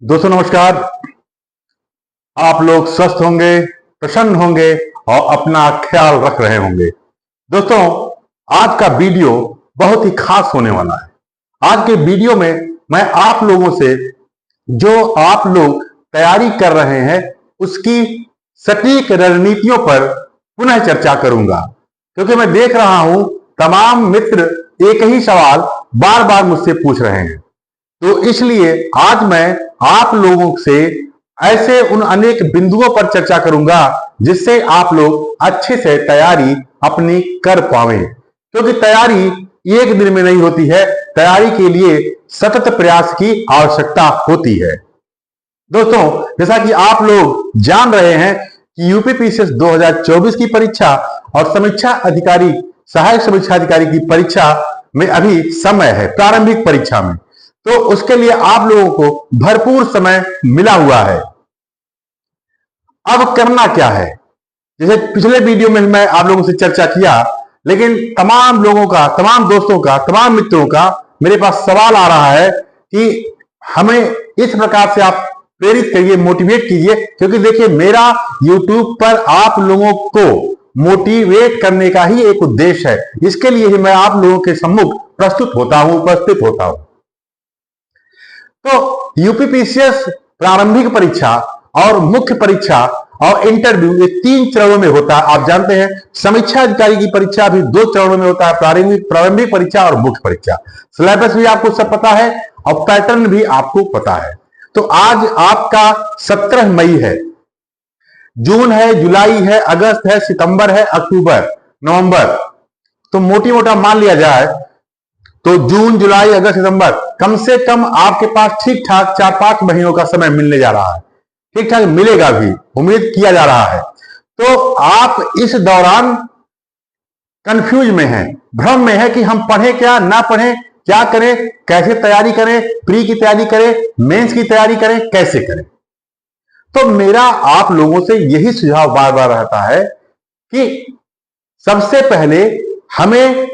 दोस्तों नमस्कार। आप लोग स्वस्थ होंगे, प्रसन्न होंगे और अपना ख्याल रख रहे होंगे। दोस्तों, आज का वीडियो बहुत ही खास होने वाला है। आज के वीडियो में मैं आप लोगों से जो आप लोग तैयारी कर रहे हैं उसकी सटीक रणनीतियों पर पुनः चर्चा करूंगा, क्योंकि मैं देख रहा हूं तमाम मित्र एक ही सवाल बार बार मुझसे पूछ रहे हैं। तो इसलिए आज मैं आप लोगों से ऐसे उन अनेक बिंदुओं पर चर्चा करूंगा जिससे आप लोग अच्छे से तैयारी अपनी कर पावे, क्योंकि तैयारी एक दिन में नहीं होती है। तैयारी के लिए सतत प्रयास की आवश्यकता होती है। दोस्तों, जैसा कि आप लोग जान रहे हैं कि यूपीपीसीएस 2024 की परीक्षा और समीक्षा अधिकारी, सहायक समीक्षा अधिकारी की परीक्षा में अभी समय है, प्रारंभिक परीक्षा में। तो उसके लिए आप लोगों को भरपूर समय मिला हुआ है। अब करना क्या है, जैसे पिछले वीडियो में मैं आप लोगों से चर्चा किया, लेकिन तमाम लोगों का, तमाम दोस्तों का, तमाम मित्रों का मेरे पास सवाल आ रहा है कि हमें इस प्रकार से आप प्रेरित करिए, मोटिवेट कीजिए, क्योंकि देखिए मेरा यूट्यूब पर आप लोगों को मोटिवेट करने का ही एक उद्देश्य है। इसके लिए ही मैं आप लोगों के सम्मुख प्रस्तुत होता हूं, उपस्थित होता हूं। तो यूपीपीसीएस प्रारंभिक परीक्षा और मुख्य परीक्षा और इंटरव्यू ये 3 चरणों में होता है। आप जानते हैं समीक्षा अधिकारी की परीक्षा भी 2 चरणों में होता है, प्रारंभिक परीक्षा और मुख्य परीक्षा। सिलेबस भी आपको सब पता है और पैटर्न भी आपको पता है। तो आज आपका 17 मई है, जून है, जुलाई है, अगस्त है, सितंबर है, अक्टूबर, नवंबर। तो मोटी मोटा मान लिया जाए तो जून, जुलाई, अगस्त, सितंबर, कम से कम आपके पास ठीक ठाक 4-5 महीनों का समय मिलने जा रहा है। ठीक ठाक मिलेगा भी, उम्मीद किया जा रहा है। तो आप इस दौरान कंफ्यूज में हैं, भ्रम में है कि हम पढ़ें क्या, ना पढ़ें, क्या करें, कैसे तैयारी करें, प्री की तैयारी करें, मेंस की तैयारी करें, कैसे करें। तो मेरा आप लोगों से यही सुझाव बार बार रहता है कि सबसे पहले हमें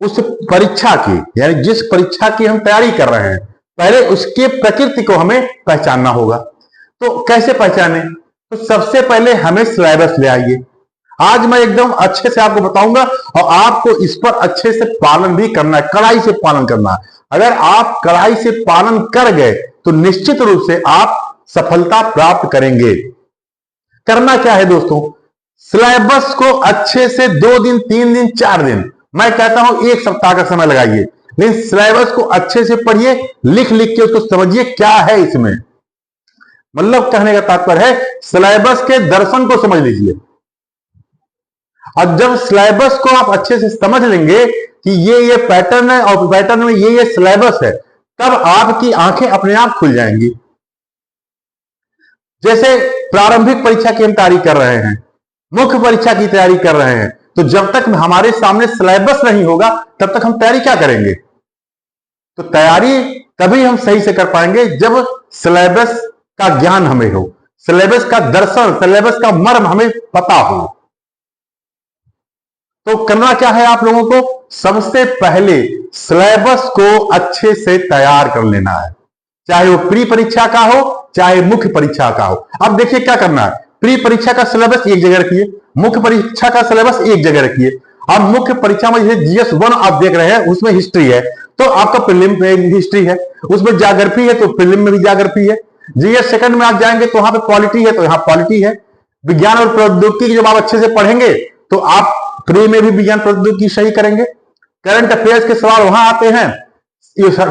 उस परीक्षा की, यानी जिस परीक्षा की हम तैयारी कर रहे हैं, पहले उसके प्रकृति को हमें पहचानना होगा। तो कैसे पहचाने? तो सबसे पहले हमें सिलेबस ले आइए। आज मैं एकदम अच्छे से आपको बताऊंगा और आपको इस पर अच्छे से पालन भी करना है, कड़ाई से पालन करना है। अगर आप कड़ाई से पालन कर गए तो निश्चित रूप से आप सफलता प्राप्त करेंगे। करना क्या है दोस्तों? सिलेबस को अच्छे से 2 दिन, 3 दिन, 4 दिन, मैं कहता हूं 1 सप्ताह का समय लगाइए, लेकिन सिलेबस को अच्छे से पढ़िए, लिख लिख के उसको समझिए क्या है इसमें। मतलब कहने का तात्पर्य है सिलेबस के दर्शन को समझ लीजिए। और जब सिलेबस को आप अच्छे से समझ लेंगे कि ये पैटर्न है और पैटर्न में ये सिलेबस है, तब आपकी आंखें अपने आप खुल जाएंगी। जैसे प्रारंभिक परीक्षा की हम तैयारी कर रहे हैं, मुख्य परीक्षा की तैयारी कर रहे हैं, तो जब तक हमारे सामने सिलेबस नहीं होगा तब तक हम तैयारी क्या करेंगे? तो तैयारी तभी हम सही से कर पाएंगे जब सिलेबस का ज्ञान हमें हो, सिलेबस का दर्शन, सिलेबस का मर्म हमें पता हो। तो करना क्या है आप लोगों को? सबसे पहले सिलेबस को अच्छे से तैयार कर लेना है, चाहे वो प्री परीक्षा का हो, चाहे मुख्य परीक्षा का हो। अब देखिए क्या करना है, प्री परीक्षा का सिलेबस एक जगह रखिए, मुख्य परीक्षा का सिलेबस एक जगह रखिए। अब मुख्य परीक्षा में जैसे जीएस 1 आप देख रहे हैं, उसमें हिस्ट्री है, तो आपका प्रीलिम में हिस्ट्री है, उसमें ज्योग्राफी है तो प्रीलिम में भी ज्योग्राफी है। जीएस सेकंड में आप जाएंगे तो वहां पे पॉलिटी है, तो यहाँ पॉलिटी है। विज्ञान और प्रौद्योगिकी जब आप अच्छे से पढ़ेंगे तो आप प्री में भी विज्ञान प्रौद्योगिकी सही करेंगे। करंट अफेयर्स के सवाल वहां आते हैं,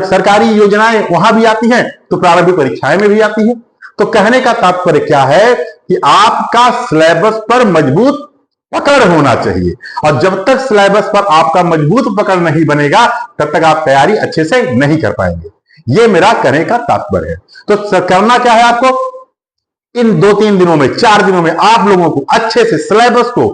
सरकारी योजनाएं वहां भी आती हैं, तो प्रारंभिक परीक्षाएं में भी आती है। तो कहने का तात्पर्य क्या है कि आपका सिलेबस पर मजबूत पकड़ होना चाहिए, और जब तक सिलेबस पर आपका मजबूत पकड़ नहीं बनेगा तब तक आप तैयारी अच्छे से नहीं कर पाएंगे। यह मेरा कहने का तात्पर्य है। तो करना क्या है आपको? इन 2-3 दिनों में, 4 दिनों में आप लोगों को अच्छे से सिलेबस को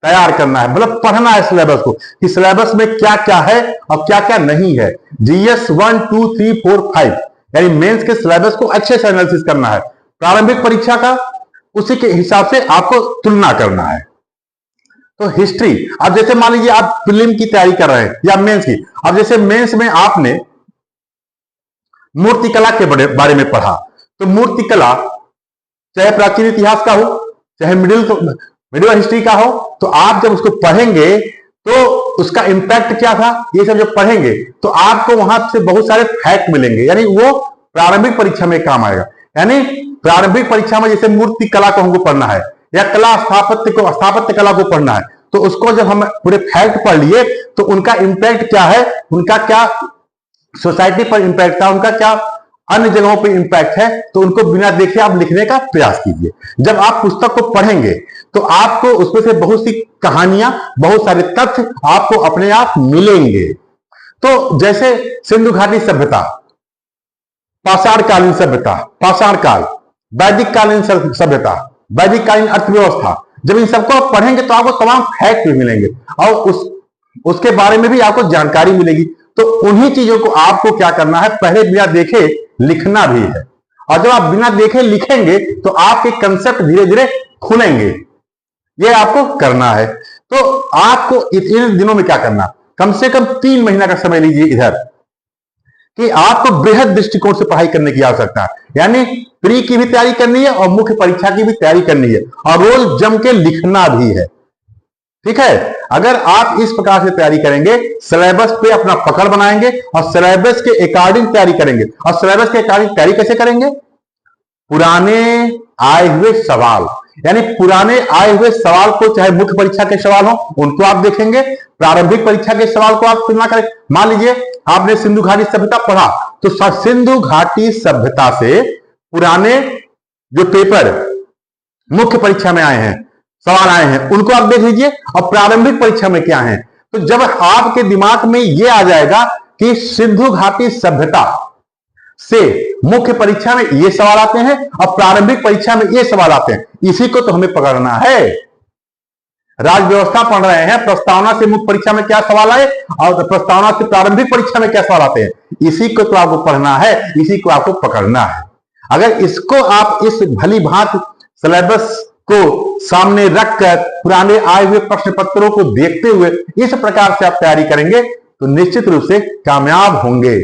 तैयार करना है, मतलब पढ़ना है सिलेबस को कि सिलेबस में क्या क्या है और क्या क्या नहीं है। जीएस 1, 2, 3, 4, 5 यानी मेंस के सिलेबस को अच्छे से एनालिसिस करना है, प्रारंभिक परीक्षा का उसी के हिसाब से आपको तुलना करना है। तो हिस्ट्री, अब जैसे मान लीजिए आप प्रीलिम की तैयारी कर रहे हैं या मेंस की, अब जैसे मेंस में आपने मूर्तिकला के बारे में पढ़ा, तो मूर्तिकला चाहे प्राचीन इतिहास का हो, चाहे मिडिल हिस्ट्री का हो, तो आप जब उसको पढ़ेंगे तो उसका इंपैक्ट क्या था, ये सब जब पढ़ेंगे तो आपको वहां से बहुत सारे फैक्ट मिलेंगे, यानी वो प्रारंभिक परीक्षा में काम आएगा। यानी प्रारंभिक परीक्षा में जैसे मूर्ति कला को हमको पढ़ना है या कला स्थापत्य कला को पढ़ना है, तो उसको जब हम पूरे फैक्ट पढ़ लिए तो उनका इंपैक्ट क्या है, उनका क्या सोसाइटी पर इंपैक्ट था, उनका क्या अन्य जगहों पर इंपैक्ट है, तो उनको बिना देखे आप लिखने का प्रयास कीजिए। जब आप पुस्तक को पढ़ेंगे तो आपको उसमें से बहुत सी कहानियां, बहुत सारे तथ्य आपको अपने आप मिलेंगे। तो जैसे सिंधु घाटी सभ्यता, पाषाणकालीन सभ्यता, पाषाण काल, वैदिक कालीन सभ्यता, वैदिक कालीन अर्थव्यवस्था, जब इन सबको आप पढ़ेंगे तो आपको तमाम फैक्ट भी मिलेंगे और उसके बारे में भी आपको जानकारी मिलेगी। तो उन्हीं चीजों को आपको क्या करना है, पहले बिना देखे लिखना भी है। और जब आप बिना देखे लिखेंगे तो आपके कंसेप्ट धीरे धीरे खुलेंगे, ये आपको करना है। तो आपको इन दिनों में क्या करना, कम से कम 3 महीना का समय लीजिए इधर, कि आपको बृहद दृष्टिकोण से पढ़ाई करने की आवश्यकता है। यानी प्री की भी तैयारी करनी है और मुख्य परीक्षा की भी तैयारी करनी है और रोज जम के लिखना भी है। ठीक है, अगर आप इस प्रकार से तैयारी करेंगे, सिलेबस पे अपना पकड़ बनाएंगे और सिलेबस के अकॉर्डिंग तैयारी करेंगे। और सिलेबस के अकॉर्डिंग तैयारी कैसे करेंगे, पुराने आए हुए सवाल, यानी पुराने आए हुए सवाल को, चाहे मुख्य परीक्षा के सवाल हो उनको आप देखेंगे, प्रारंभिक परीक्षा के सवाल को आप तुलना करें। मान लीजिए आपने सिंधु घाटी सभ्यता पढ़ा, तो सिंधु घाटी सभ्यता से पुराने जो पेपर मुख्य परीक्षा में आए हैं, सवाल आए हैं, उनको आप देख लीजिए और प्रारंभिक परीक्षा में क्या है। तो जब आपके दिमाग में यह आ जाएगा कि सिंधु घाटी सभ्यता से मुख्य परीक्षा में ये सवाल आते हैं और प्रारंभिक परीक्षा में ये सवाल आते हैं, इसी को तो हमें पकड़ना है। राज व्यवस्था पढ़ रहे हैं, प्रस्तावना से मुख्य परीक्षा में क्या सवाल आए और प्रस्तावना से प्रारंभिक परीक्षा में क्या सवाल आते हैं, इसी को तो आपको पढ़ना है, इसी को आपको पकड़ना है। अगर इसको आप इस भली भांति सिलेबस को सामने रखकर पुराने आए हुए प्रश्न पत्रों को देखते हुए इस प्रकार से आप तैयारी करेंगे तो निश्चित रूप से कामयाब होंगे।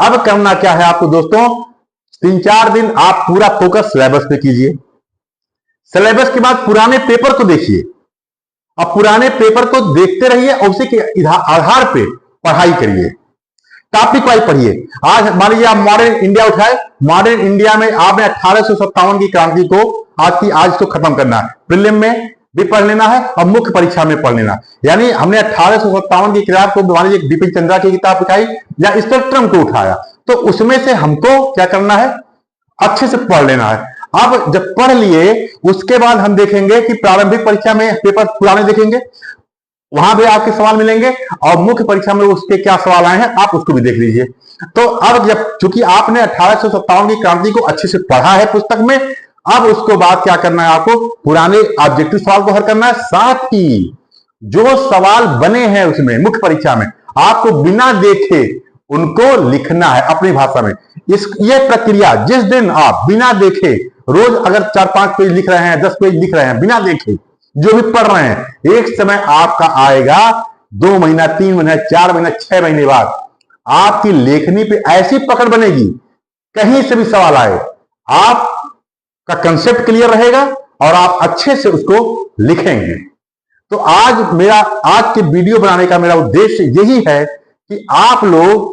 अब करना क्या है आपको दोस्तों, 3-4 दिन आप पूरा फोकस सिलेबस पे कीजिए। सिलेबस के बाद पुराने पेपर को देखिए और पुराने पेपर को देखते रहिए और उसी के आधार पे पढ़ाई करिए, टॉपिक वाइज पढ़िए। आज मान लीजिए आप मॉडर्न इंडिया उठाए, मॉडर्न इंडिया में आपने 1857 की क्रांति को आज को खत्म करना है, प्रीलिम में भी पढ़ लेना है और मुख्य परीक्षा में पढ़ लेना। यानी हमने 1857 की किताब को, मान लीजिए बिपिन चंद्रा की किताब उठाई या स्पेक्ट्रम को उठाया, तो उसमें से हमको क्या करना है, अच्छे से पढ़ लेना है। अब जब पढ़ लिए उसके बाद हम देखेंगे कि प्रारंभिक परीक्षा में पेपर पुराने देखेंगे, वहां भी आपके सवाल मिलेंगे और मुख्य परीक्षा में उसके क्या सवाल आए हैं आप उसको भी देख लीजिए। तो अब जब चूंकि आपने 1857 की क्रांति को अच्छे से पढ़ा है पुस्तक में, अब उसको बाद क्या करना है, आपको पुराने ऑब्जेक्टिव सवाल को हल करना है। साथ ही जो सवाल बने हैं उसमें मुख्य परीक्षा में आपको बिना देखे उनको लिखना है अपनी भाषा में। ये प्रक्रिया जिस दिन आप बिना देखे रोज अगर 4-5 पेज लिख रहे हैं, 10 पेज लिख रहे हैं बिना देखे, जो भी पढ़ रहे हैं, एक समय आपका आएगा 2 महीना, 3 महीना, 4 महीना, 6 महीने बाद आपकी लेखनी पे ऐसी पकड़ बनेगी, कहीं से भी सवाल आए आपका कंसेप्ट क्लियर रहेगा और आप अच्छे से उसको लिखेंगे। तो आज के वीडियो बनाने का मेरा उद्देश्य यही है कि आप लोग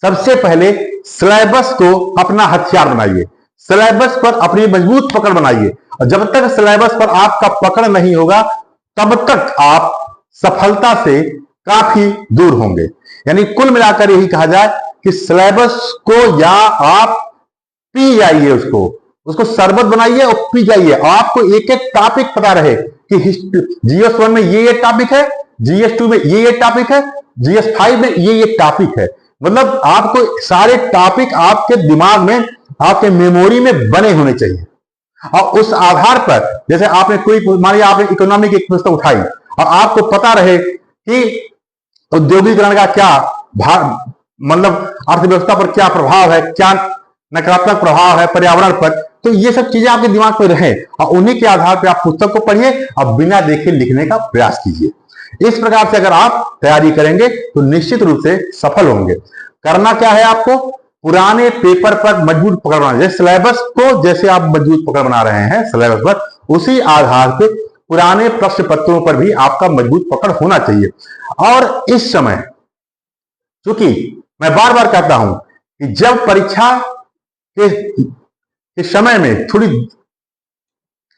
सबसे पहले सिलेबस को अपना हथियार बनाइए, सिलेबस पर अपनी मजबूत पकड़ बनाइए। और जब तक सिलेबस पर आपका पकड़ नहीं होगा तब तक आप सफलता से काफी दूर होंगे। यानी कुल मिलाकर यही कहा जाए कि सिलेबस को या आप पी जाइए, उसको शरबत बनाइए और पी जाइए। आपको एक एक टॉपिक पता रहे कि जीएस 1 में ये टॉपिक है, जीएस 2 में ये टॉपिक है, जीएस 5 में ये टॉपिक है। मतलब आपको सारे टॉपिक आपके दिमाग में, आपके मेमोरी में बने होने चाहिए। और उस आधार पर जैसे आपने कोई, मानिए आपने इकोनॉमी की पुस्तक उठाई और आपको पता रहे कि औद्योगिकरण का क्या मतलब अर्थव्यवस्था पर क्या प्रभाव है, क्या नकारात्मक प्रभाव है पर्यावरण पर, तो ये सब चीजें आपके दिमाग में रहे और उन्हीं के आधार पर आप पुस्तक को पढ़िए और बिना देखे लिखने का प्रयास कीजिए। इस प्रकार से अगर आप तैयारी करेंगे तो निश्चित रूप से सफल होंगे। करना क्या है आपको, पुराने पेपर पर मजबूत पकड़ बनाना, जैसे सिलेबस को जैसे आप मजबूत पकड़ बना रहे हैं सिलेबस पर, उसी आधार पे पुराने प्रश्न पत्रों पर भी आपका मजबूत पकड़ होना चाहिए। और इस समय, क्योंकि मैं बार बार कहता हूं कि जब परीक्षा के समय में थोड़ी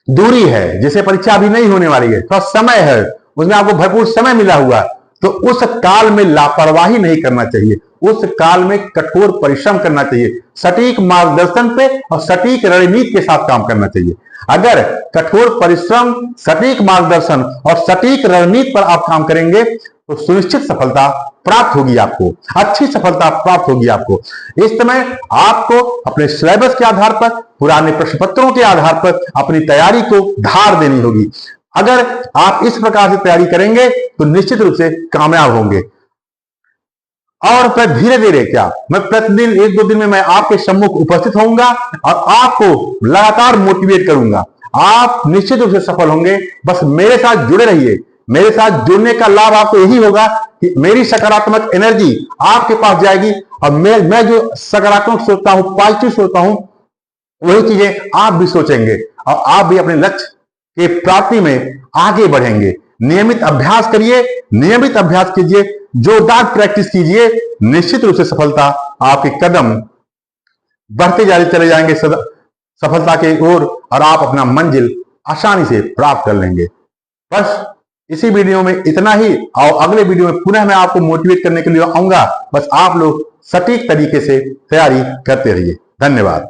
दूरी है, जैसे परीक्षा अभी नहीं होने वाली है, थोड़ा समय है, उसमें आपको भरपूर समय मिला हुआ, तो उस काल में लापरवाही नहीं करना चाहिए, उस काल में कठोर परिश्रम करना चाहिए, सटीक मार्गदर्शन पे और सटीक रणनीति के साथ काम करना चाहिए। अगर कठोर परिश्रम, सटीक मार्गदर्शन और सटीक रणनीति पर आप काम करेंगे तो सुनिश्चित सफलता प्राप्त होगी, आपको अच्छी सफलता प्राप्त होगी। आपको इस समय आपको अपने सिलेबस के आधार पर, पुराने प्रश्न पत्रों के आधार पर अपनी तैयारी को धार देनी होगी। अगर आप इस प्रकार से तैयारी करेंगे तो निश्चित रूप से कामयाब होंगे। और फिर धीरे धीरे क्या, मैं प्रतिदिन 1-2 दिन में मैं आपके सम्मुख उपस्थित होऊंगा और आपको लगातार मोटिवेट करूंगा। आप निश्चित रूप से सफल होंगे। बस मेरे साथ जुड़े रहिए। मेरे साथ जुड़ने का लाभ आपको यही होगा कि मेरी सकारात्मक एनर्जी आपके पास जाएगी और मैं जो सकारात्मक सोचता हूं, पॉजिटिव सोचता हूं, वही चीजें आप भी सोचेंगे और आप भी अपने लक्ष्य के प्राप्ति में आगे बढ़ेंगे। नियमित अभ्यास करिए, नियमित अभ्यास कीजिए, जोरदार प्रैक्टिस कीजिए, निश्चित रूप से सफलता आपके कदम बढ़ते चले जाएंगे सफलता की ओर और आप अपना मंजिल आसानी से प्राप्त कर लेंगे। बस इसी वीडियो में इतना ही, और अगले वीडियो में पुनः मैं आपको मोटिवेट करने के लिए आऊंगा। बस आप लोग सटीक तरीके से तैयारी करते रहिए। धन्यवाद।